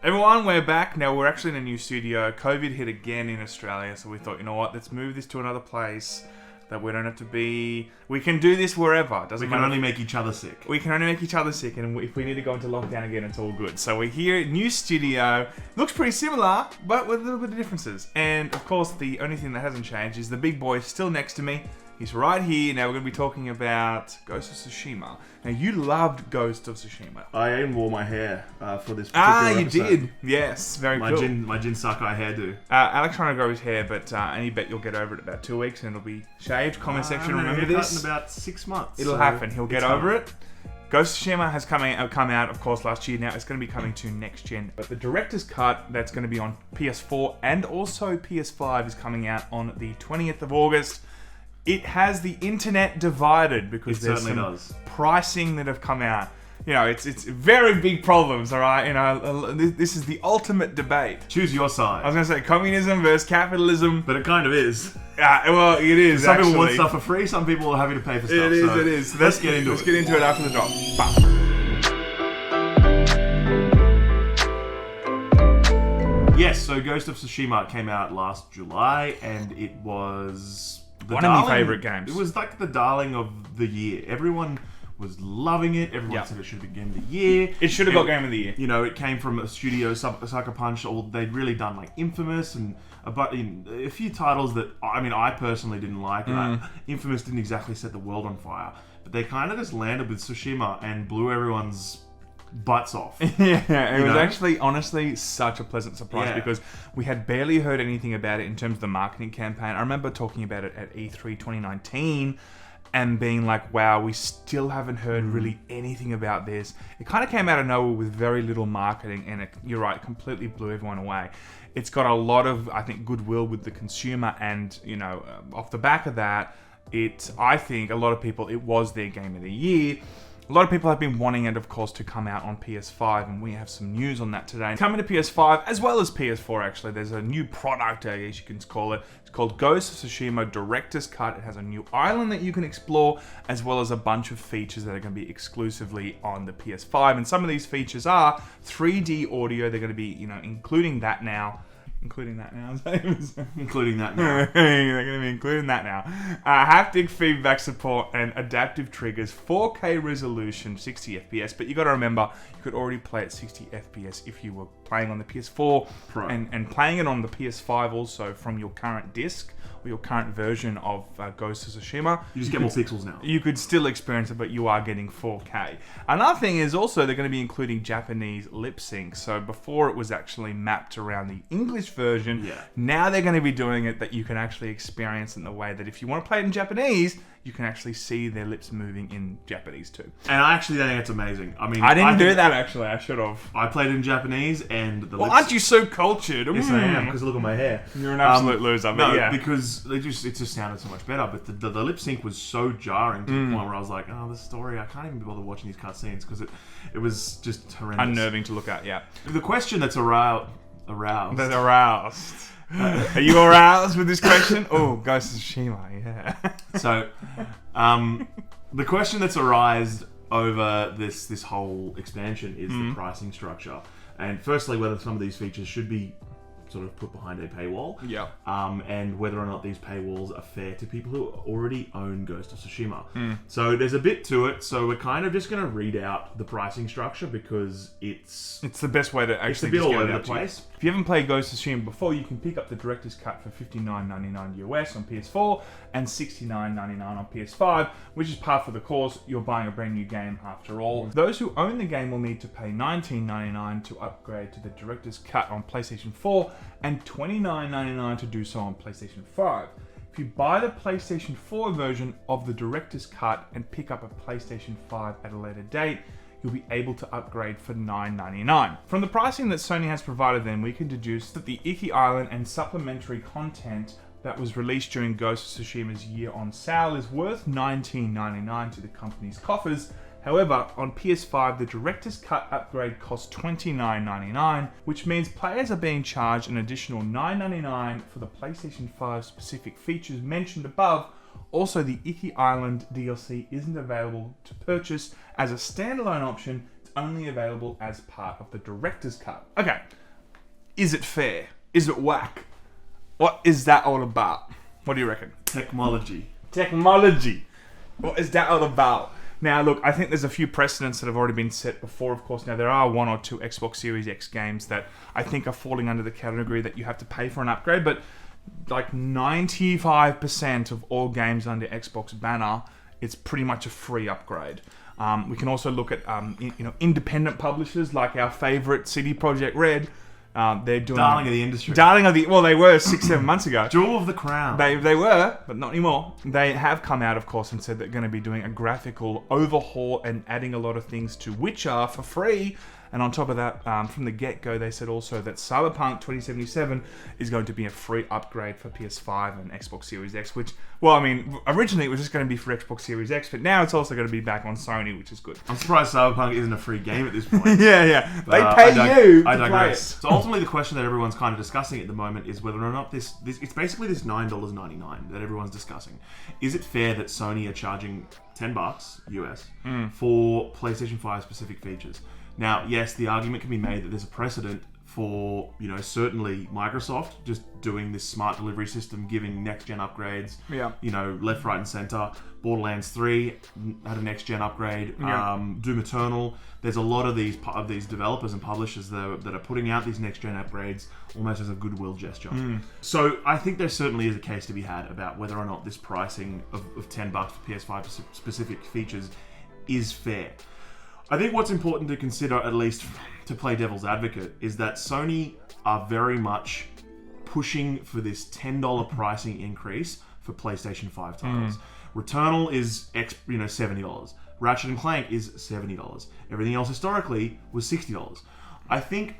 Everyone, we're back. Now, we're actually in a new studio. COVID hit again in Australia, so we thought, you know what, let's move this to another place that we don't have to be... We can do this wherever. We can only make each other sick. We can only make each other sick, and if we need to go into lockdown again, it's all good. So we're here, new studio. Looks pretty similar, but with a little bit of differences. And, of course, the only thing that hasn't changed is the big boy still next to me. He's right here. Now we're going to be talking about Ghost of Tsushima. Now, you loved Ghost of Tsushima. I even wore my hair for this particular you episode. did. Yes, very cool. My Jin Sakai hairdo. Alex trying to grow his hair, but any bet you'll get over it in about 2 weeks and it'll be shaved. Comment section, remember this? In about 6 months. It'll happen. He'll get over it. Ghost of Tsushima has come out, of course, last year. Now it's going to be coming to next gen. But the director's cut that's going to be on PS4 and also PS5 is coming out on the 20th of August. It has the internet divided because there's some pricing that have come out. You know, it's very big problems, all right? You know, this is the ultimate debate. Choose your side. I was going to say communism versus capitalism. But it kind of is. Well, it is, some people want stuff for free, some people are happy to pay for stuff. It is. So let's get into it after the drop. Yes, so Ghost of Tsushima came out last July, and it was... One of my favourite games. It was like the darling of the year. Everyone was loving it. Everyone said it should have been Game of the Year. It should have got Game of the Year. You know, it came from a studio, Sucker Punch. They'd really done like Infamous and a few titles that I personally didn't like. Infamous didn't exactly set the world on fire, but they kind of just landed with Tsushima and blew everyone's butts off. Yeah, it was actually, honestly, such a pleasant surprise because we had barely heard anything about it in terms of the marketing campaign. I remember talking about it at E3 2019 and being like, wow, we still haven't heard really anything about this. It kind of came out of nowhere with very little marketing, and you're right, completely blew everyone away. It's got a lot of, I think, goodwill with the consumer, and, you know, off the back of that, I think a lot of people, it was their Game of the Year. A lot of people have been wanting it, of course, to come out on PS5, and we have some news on that today. Coming to PS5, as well as PS4, actually, there's a new product, I guess you can call it. It's called Ghost of Tsushima Director's Cut. It has a new island that you can explore, as well as a bunch of features that are going to be exclusively on the PS5. And some of these features are 3D audio. They're going to be, including that now. Including that now. Including that now. They're going to be including that now. Haptic feedback support and adaptive triggers, 4K resolution, 60 FPS. But you got to remember, you could already play at 60 FPS if you were playing on the PS4 Pro. and playing it on the PS5 also from your current disc or your current version of Ghost of Tsushima. You just get more pixels now. You could still experience it, but you are getting 4K. Another thing is also they're going to be including Japanese lip sync. So before it was actually mapped around the English version, now they're going to be doing it that you can actually experience it in the way that if you want to play it in Japanese, you can actually see their lips moving in Japanese too. And I actually think it's amazing. I didn't do that actually. I should have. I played it in Japanese, and the lips... aren't you so cultured? Yes, I am, because look at my hair. You're an absolute loser. But because it just sounded so much better. But the lip sync was so jarring to the point where I was like, oh, this story, I can't even be bothered watching these cutscenes because it was just horrendous. Unnerving to look at, yeah. The question that's aroused. That's aroused. Are you aroused with this question? Oh, Ghost of Tsushima, yeah. So, the question that's arisen over this whole expansion is the pricing structure. And firstly, whether some of these features should be sort of put behind a paywall. Yeah. And whether or not these paywalls are fair to people who already own Ghost of Tsushima. So there's a bit to it. So we're kind of just going to read out the pricing structure because it's the best way to actually it's a bit all over the place. If you haven't played Ghost of Tsushima before, you can pick up the Director's Cut for $59.99 US on PS4 and $69.99 on PS5, which is par for the course. You're buying a brand new game after all. Those who own the game will need to pay $19.99 to upgrade to the Director's Cut on PlayStation 4 and $29.99 to do so on PlayStation 5. If you buy the PlayStation 4 version of the Director's Cut and pick up a PlayStation 5 at a later date, you'll be able to upgrade for $9.99. From the pricing that Sony has provided then, we can deduce that the Iki Island and supplementary content that was released during Ghost of Tsushima's year on sale is worth $19.99 to the company's coffers. However, on PS5, the Director's Cut upgrade costs $29.99, which means players are being charged an additional $9.99 for the PlayStation 5 specific features mentioned above. Also, the Iki Island DLC isn't available to purchase as a standalone option. It's only available as part of the director's cut. Okay, is it fair? Is it whack? What is that all about? What do you reckon? Technology. What is that all about? Now, look, I think there's a few precedents that have already been set before, of course. Now, there are 1 or 2 Xbox Series X games that I think are falling under the category that you have to pay for an upgrade, but like 95% of all games under Xbox banner, it's pretty much a free upgrade. We can also look at independent publishers like our favorite CD Projekt Red. They're doing Darling of the industry. Well, they were 6-7 months ago. Jewel of the crown. They were, but not anymore. They have come out, of course, and said they're going to be doing a graphical overhaul and adding a lot of things to Witcher for free. And on top of that, from the get-go, they said also that Cyberpunk 2077 is going to be a free upgrade for PS5 and Xbox Series X, which, well, I mean, originally it was just going to be for Xbox Series X, but now it's also going to be back on Sony, which is good. I'm surprised Cyberpunk isn't a free game at this point. yeah. They pay you to play it. So ultimately, the question that everyone's kind of discussing at the moment is whether or not this it's basically this $9.99 that everyone's discussing. Is it fair that Sony are charging $10 US for PlayStation 5 specific features? Now, yes, the argument can be made that there's a precedent for, certainly Microsoft just doing this smart delivery system, giving next-gen upgrades, left, right, and center. Borderlands 3 had a next-gen upgrade. Doom Eternal. There's a lot of these developers and publishers that are putting out these next-gen upgrades almost as a goodwill gesture. So I think there certainly is a case to be had about whether or not this pricing of $10 for PS5 specific features is fair. I think what's important to consider, at least to play devil's advocate, is that Sony are very much pushing for this $10 pricing increase for PlayStation 5 titles. Returnal is $70. Ratchet & Clank is $70. Everything else historically was $60. I think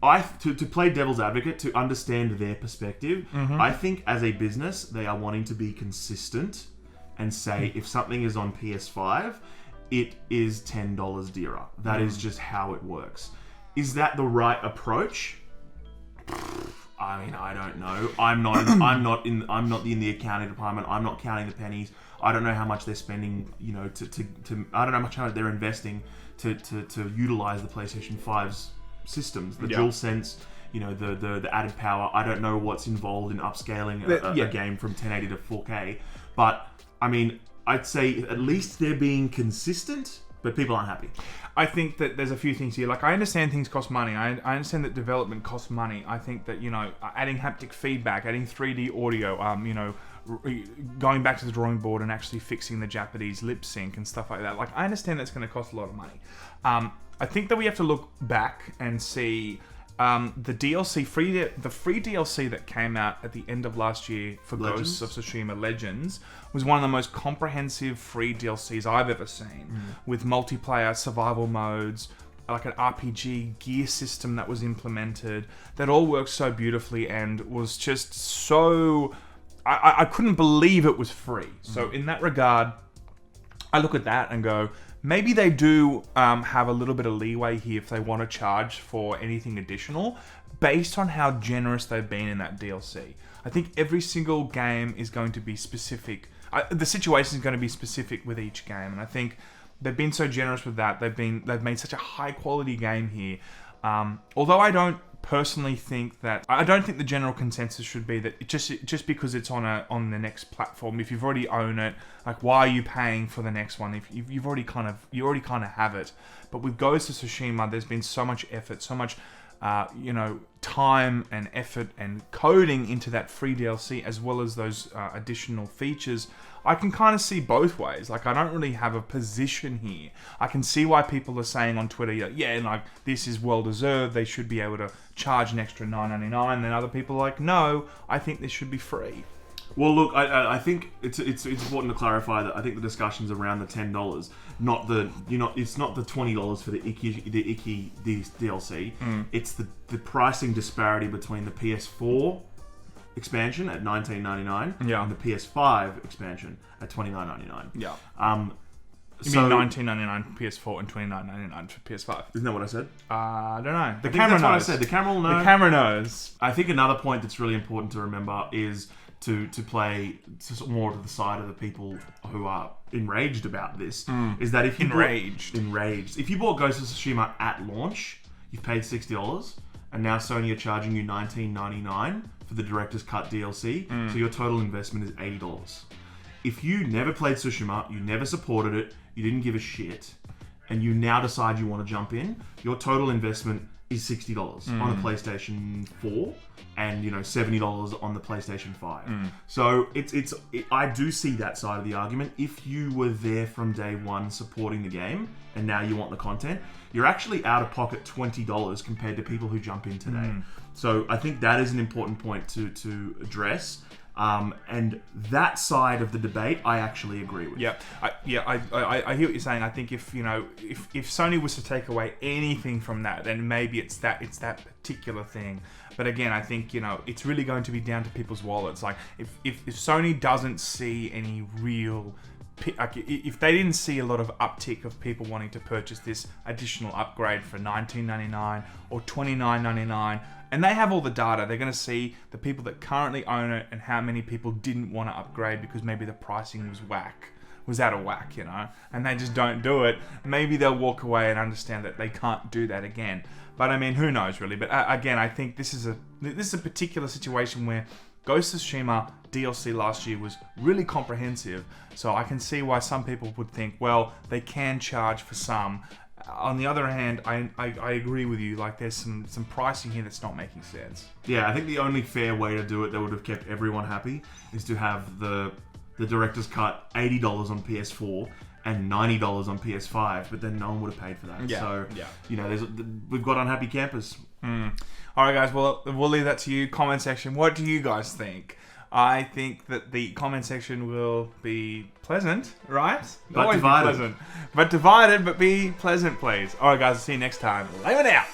to play devil's advocate, to understand their perspective, I think as a business, they are wanting to be consistent and say if something is on PS5, it is $10 dearer. That is just how it works. Is that the right approach? I mean, I don't know. I'm not in the accounting department. I'm not counting the pennies. I don't know how much they're spending. I don't know how much they're investing to utilize the PlayStation 5's systems, the DualSense. The added power. I don't know what's involved in upscaling a game from 1080 to 4K. But I mean, I'd say at least they're being consistent, but people aren't happy. I think that there's a few things here. Like, I understand things cost money. I understand that development costs money. I think that, adding haptic feedback, adding 3D audio, going back to the drawing board and actually fixing the Japanese lip sync and stuff like that. Like, I understand that's going to cost a lot of money. I think that we have to look back and see the DLC, the free DLC that came out at the end of last year for Legends? Ghosts of Tsushima Legends was one of the most comprehensive free DLCs I've ever seen, with multiplayer survival modes, like an RPG gear system that was implemented, that all worked so beautifully and was just so... I couldn't believe it was free. So in that regard, I look at that and go... Maybe they do have a little bit of leeway here if they want to charge for anything additional, based on how generous they've been in that DLC. I think every single game is going to be specific. The situation is going to be specific with each game, and I think they've been so generous with that. They've made such a high quality game here. Although I don't personally think that... I don't think the general consensus should be that just because it's on the next platform, if you've already owned it, like, why are you paying for the next one if you already kind of have it? But with Ghost of Tsushima, there's been so much effort, so much time and effort and coding into that free DLC, as well as those additional features. I can kind of see both ways. Like, I don't really have a position here. I can see why people are saying on Twitter, this is well deserved. They should be able to charge an extra $9.99. Then other people are like, no, I think this should be free. Well, look, I think it's important to clarify that I think the discussion's around the $10, not the it's not the $20 for the icky DLC. It's the pricing disparity between the PS4 expansion at $19.99 and the PS5 expansion at $29.99. Yeah. You mean $19.99 for PS4 and $29.99 for PS5? Isn't that what I said? I don't know. The camera knows. What I said. The camera will know. The camera knows. I think another point that's really important to remember is to play more to the side of the people who are enraged about this is that if you Enraged. if you bought Ghost of Tsushima at launch, you've paid $60, and now Sony are charging you $19.99 for the Director's Cut DLC, so your total investment is $80. If you never played Tsushima, you never supported it, you didn't give a shit, and you now decide you want to jump in, your total investment is $60 on the PlayStation 4 and $70 on the PlayStation 5. So I do see that side of the argument. If you were there from day one supporting the game and now you want the content, you're actually out of pocket $20 compared to people who jump in today. So I think that is an important point to address. And that side of the debate, I actually agree with. I hear what you're saying. I think if Sony was to take away anything from that, then maybe it's that particular thing. But again, I think it's really going to be down to people's wallets. Like if Sony doesn't see any real, like if they didn't see a lot of uptick of people wanting to purchase this additional upgrade for $19.99 or $29.99. And they have all the data. They're going to see the people that currently own it and how many people didn't want to upgrade because maybe the pricing was out of whack, and they just don't do it. Maybe they'll walk away and understand that they can't do that again. But I mean, who knows really? But again, I think this is a particular situation where Ghost of Tsushima DLC last year was really comprehensive. So I can see why some people would think, well, they can charge for some. On the other hand, I agree with you. Like, there's some pricing here that's not making sense. Yeah, I think the only fair way to do it that would have kept everyone happy is to have the Director's Cut $80 on PS4 and $90 on PS5, but then no one would have paid for that. We've got unhappy campers. All right, guys. Well, we'll leave that to you. Comment section. What do you guys think? I think that the comment section will be pleasant, right? But always divided. Be pleasant. But divided, but be pleasant, please. All right, guys. See you next time. Later now.